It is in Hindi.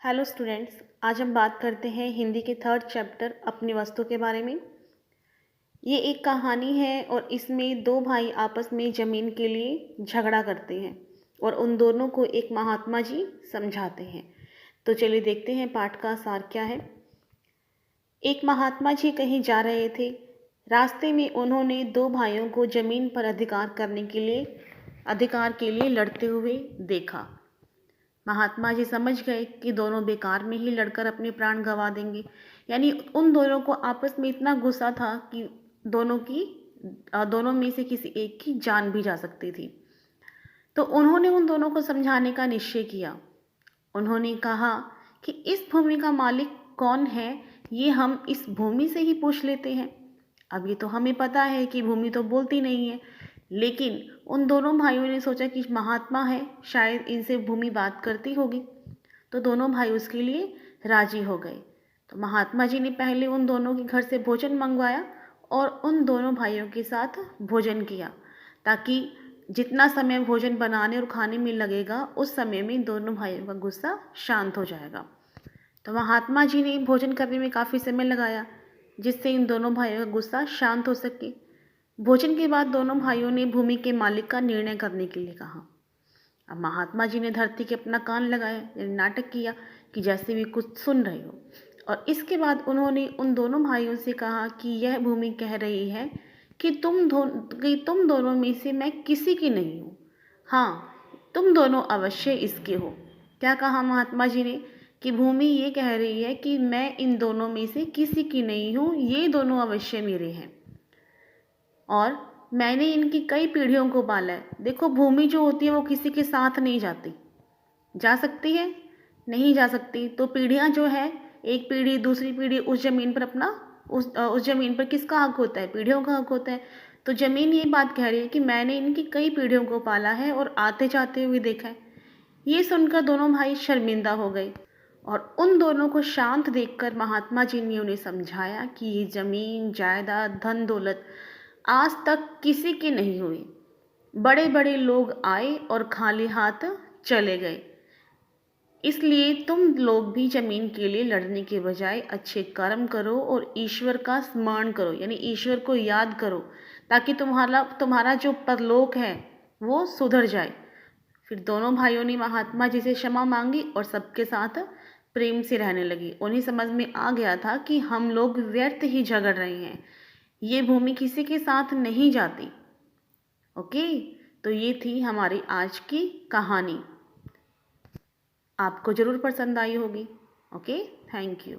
हेलो स्टूडेंट्स, आज हम बात करते हैं हिंदी के थर्ड चैप्टर अपनी वस्तु के बारे में। ये एक कहानी है और इसमें दो भाई आपस में ज़मीन के लिए झगड़ा करते हैं और उन दोनों को एक महात्मा जी समझाते हैं। तो चलिए देखते हैं पाठ का सार क्या है। एक महात्मा जी कहीं जा रहे थे। रास्ते में उन्होंने दो भाइयों को ज़मीन पर अधिकार के लिए लड़ते हुए देखा। महात्मा जी समझ गए कि दोनों बेकार में ही लड़कर अपने प्राण गंवा देंगे। यानी उन दोनों को आपस में इतना गुस्सा था कि दोनों में से किसी एक की जान भी जा सकती थी। तो उन्होंने उन दोनों को समझाने का निश्चय किया। उन्होंने कहा कि इस भूमि का मालिक कौन है, ये हम इस भूमि से ही पूछ लेते हैं। अब ये तो हमें पता है कि भूमि तो बोलती नहीं है, लेकिन उन दोनों भाइयों ने सोचा कि महात्मा है, शायद इनसे भूमि बात करती होगी। तो दोनों भाई उसके लिए राजी हो गए। तो महात्मा जी ने पहले उन दोनों के घर से भोजन मंगवाया और उन दोनों भाइयों के साथ भोजन किया, ताकि जितना समय भोजन बनाने और खाने में लगेगा उस समय में दोनों भाइयों का गुस्सा शांत हो जाएगा। तो महात्मा जी ने भोजन करने में काफ़ी समय लगाया, जिससे इन दोनों भाइयों का गुस्सा शांत हो सके। भोजन के बाद दोनों भाइयों ने भूमि के मालिक का निर्णय करने के लिए कहा। अब महात्मा जी ने धरती के अपना कान लगाया, नाटक किया कि जैसे भी कुछ सुन रहे हो, और इसके बाद उन्होंने उन दोनों भाइयों से कहा कि यह भूमि कह रही है कि तुम दोनों में से मैं किसी की नहीं हूँ। हाँ, तुम दोनों अवश्य इसके हो। क्या कहा महात्मा जी ने कि भूमि ये कह रही है कि मैं इन दोनों में से किसी की नहीं हूँ, ये दोनों अवश्य मेरे हैं और मैंने इनकी कई पीढ़ियों को पाला है। देखो, भूमि जो होती है वो किसी के साथ नहीं जाती। जा सकती है? नहीं जा सकती। तो पीढ़ियाँ जो है, एक पीढ़ी दूसरी पीढ़ी उस ज़मीन पर उस ज़मीन पर किसका हक होता है? पीढ़ियों का हक होता है। तो ज़मीन ये बात कह रही है कि मैंने इनकी कई पीढ़ियों को पाला है और आते जाते हुए देखा है। ये सुनकर दोनों भाई शर्मिंदा हो गए और उन दोनों को शांत देखकर महात्मा जी ने उन्हें समझाया कि ये ज़मीन जायदाद धन दौलत आज तक किसी की नहीं हुई। बड़े बड़े लोग आए और खाली हाथ चले गए। इसलिए तुम लोग भी ज़मीन के लिए लड़ने के बजाय अच्छे कर्म करो और ईश्वर का स्मरण करो, यानी ईश्वर को याद करो, ताकि तुम्हारा जो परलोक है वो सुधर जाए। फिर दोनों भाइयों ने महात्मा जी से क्षमा मांगी और सबके साथ प्रेम से रहने लगी। उन्हें समझ में आ गया था कि हम लोग व्यर्थ ही झगड़ रहे हैं, ये भूमि किसी के साथ नहीं जाती। ओके, तो ये थी हमारी आज की कहानी। आपको ज़रूर पसंद आई होगी। Okay, thank you.